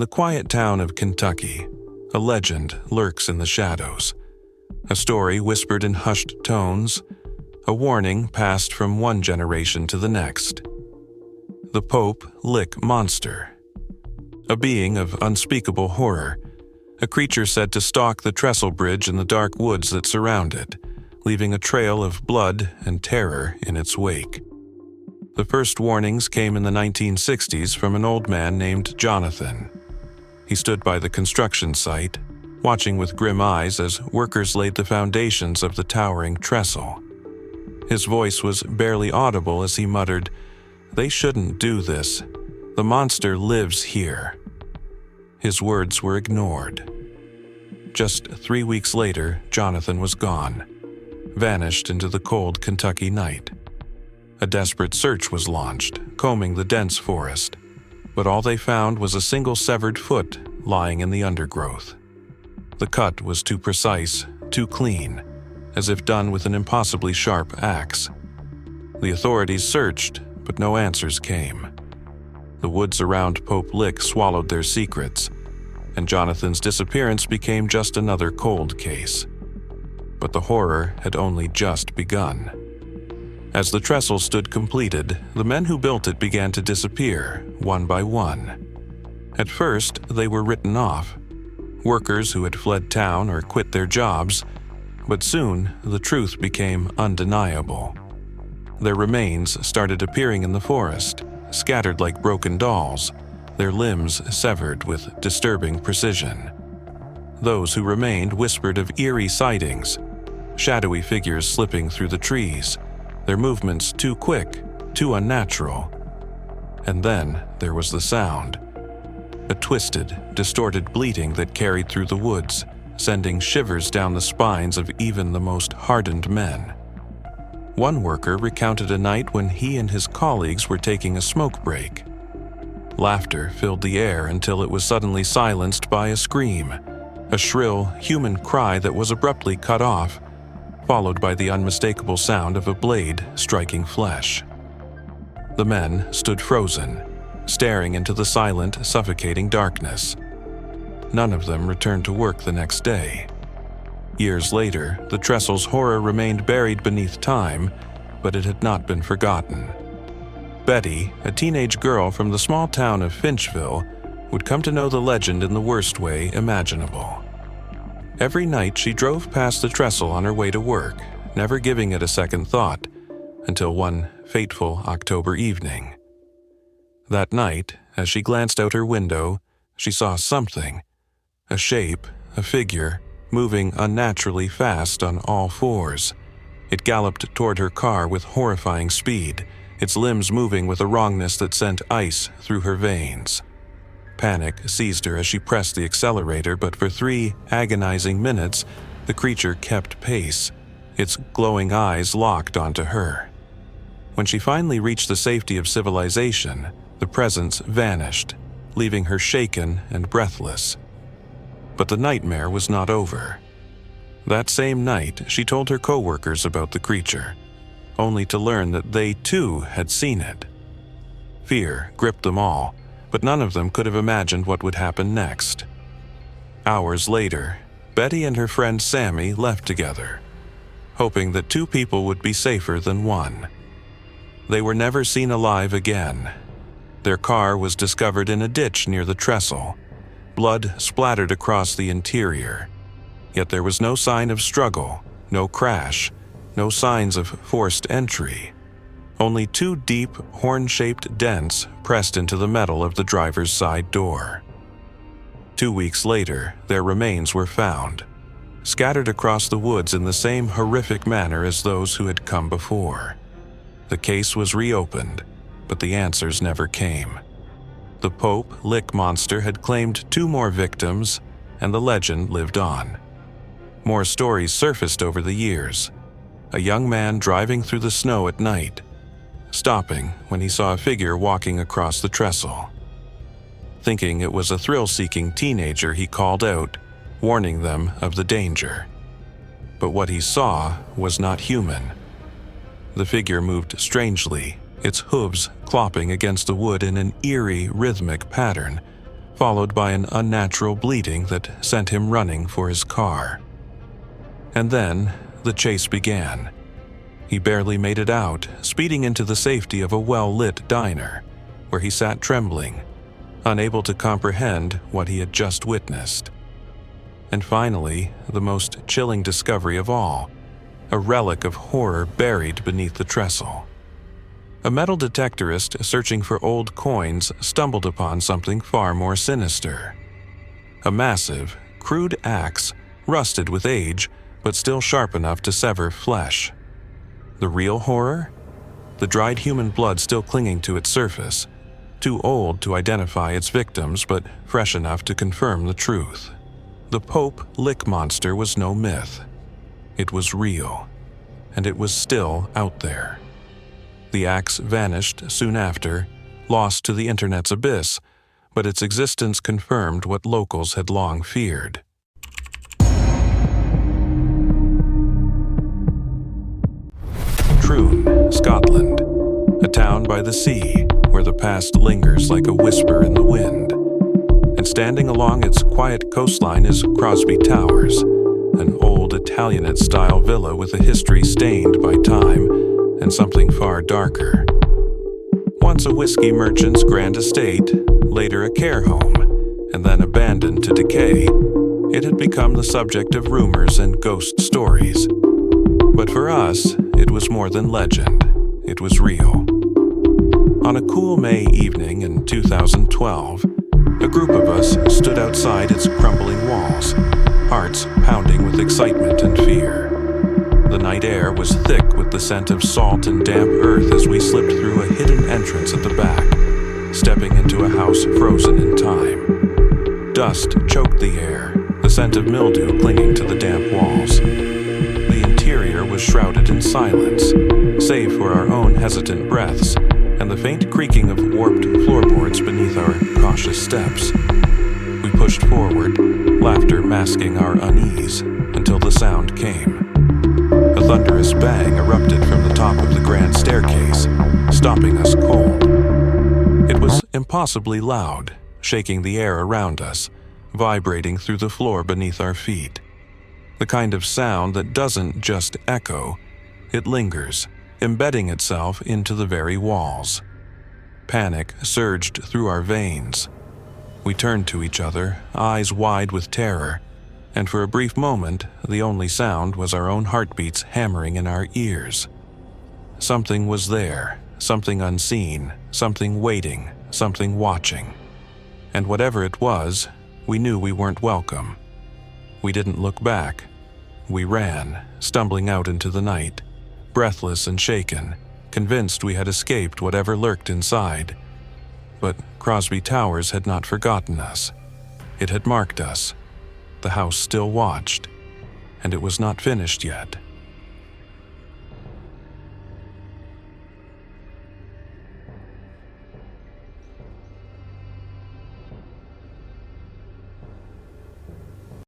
the quiet town of Kentucky, a legend lurks in the shadows. A story whispered in hushed tones, a warning passed from one generation to the next. The Pope Lick Monster. A being of unspeakable horror, a creature said to stalk the trestle bridge in the dark woods that surround it, leaving a trail of blood and terror in its wake. The first warnings came in the 1960s from an old man named Jonathan. He stood by the construction site, watching with grim eyes as workers laid the foundations of the towering trestle. His voice was barely audible as he muttered, "They shouldn't do this. The monster lives here." His words were ignored. Just 3 weeks later, Jonathan was gone, vanished into the cold Kentucky night. A desperate search was launched, combing the dense forest, but all they found was a single severed foot lying in the undergrowth. The cut was too precise, too clean, as if done with an impossibly sharp axe. The authorities searched, but no answers came. The woods around Pope Lick swallowed their secrets, and Jonathan's disappearance became just another cold case. But the horror had only just begun. As the trestle stood completed, the men who built it began to disappear, one by one. At first, they were written off, workers who had fled town or quit their jobs, but soon the truth became undeniable. Their remains started appearing in the forest, scattered like broken dolls, their limbs severed with disturbing precision. Those who remained whispered of eerie sightings, shadowy figures slipping through the trees, their movements too quick, too unnatural. And then there was the sound. A twisted, distorted bleating that carried through the woods, sending shivers down the spines of even the most hardened men. One worker recounted a night when he and his colleagues were taking a smoke break. Laughter filled the air until it was suddenly silenced by a scream, a shrill, human cry that was abruptly cut off, followed by the unmistakable sound of a blade striking flesh. The men stood frozen, staring into the silent, suffocating darkness. None of them returned to work the next day. Years later, the trestle's horror remained buried beneath time, but it had not been forgotten. Betty, a teenage girl from the small town of Finchville, would come to know the legend in the worst way imaginable. Every night she drove past the trestle on her way to work, never giving it a second thought, until one fateful October evening. That night, as she glanced out her window, she saw something, a shape, a figure, moving unnaturally fast on all fours. It galloped toward her car with horrifying speed, its limbs moving with a wrongness that sent ice through her veins. Panic seized her as she pressed the accelerator, but for 3 agonizing minutes, the creature kept pace, its glowing eyes locked onto her. When she finally reached the safety of civilization, the presence vanished, leaving her shaken and breathless. But the nightmare was not over. That same night, she told her co-workers about the creature, only to learn that they too had seen it. Fear gripped them all, but none of them could have imagined what would happen next. Hours later, Betty and her friend Sammy left together, hoping that 2 people would be safer than one. They were never seen alive again. Their car was discovered in a ditch near the trestle, blood splattered across the interior. Yet there was no sign of struggle, no crash, no signs of forced entry. Only 2 deep, horn-shaped dents pressed into the metal of the driver's side door. 2 weeks later, their remains were found, scattered across the woods in the same horrific manner as those who had come before. The case was reopened, but the answers never came. The Pope Lick Monster had claimed 2 more victims, and the legend lived on. More stories surfaced over the years. A young man driving through the snow at night, stopping when he saw a figure walking across the trestle. Thinking it was a thrill-seeking teenager, he called out, warning them of the danger. But what he saw was not human. The figure moved strangely, its hooves clopping against the wood in an eerie, rhythmic pattern, followed by an unnatural bleating that sent him running for his car. And then the chase began. He barely made it out, speeding into the safety of a well-lit diner, where he sat trembling, unable to comprehend what he had just witnessed. And finally, the most chilling discovery of all, a relic of horror buried beneath the trestle. A metal detectorist searching for old coins stumbled upon something far more sinister. A massive, crude axe, rusted with age, but still sharp enough to sever flesh. The real horror? The dried human blood still clinging to its surface, too old to identify its victims, but fresh enough to confirm the truth. The Pope Lick Monster was no myth. It was real, and it was still out there. The axe vanished soon after, lost to the internet's abyss, but its existence confirmed what locals had long feared. Troon, Scotland, a town by the sea where the past lingers like a whisper in the wind. And standing along its quiet coastline is Crosby Towers, an old Italianate-style villa with a history stained by time and something far darker. Once a whiskey merchant's grand estate, later a care home, and then abandoned to decay, it had become the subject of rumors and ghost stories. But for us, it was more than legend. It was real. On a cool May evening in 2012, a group of us stood outside its crumbling walls, hearts pounding with excitement and fear. The night air was thick with the scent of salt and damp earth as we slipped through a hidden entrance at the back, stepping into a house frozen in time. Dust choked the air, the scent of mildew clinging to the damp walls. The interior was shrouded in silence, save for our own hesitant breaths and the faint creaking of warped floorboards beneath our cautious steps. We pushed forward, laughter masking our unease, until the sound came. A thunderous bang erupted from the top of the grand staircase, stopping us cold. It was impossibly loud, shaking the air around us, vibrating through the floor beneath our feet. The kind of sound that doesn't just echo, it lingers, embedding itself into the very walls. Panic surged through our veins. We turned to each other, eyes wide with terror, and for a brief moment, the only sound was our own heartbeats hammering in our ears. Something was there, something unseen, something waiting, something watching. And whatever it was, we knew we weren't welcome. We didn't look back. We ran, stumbling out into the night, breathless and shaken, convinced we had escaped whatever lurked inside. But Crosby Towers had not forgotten us. It had marked us. The house still watched, and it was not finished yet.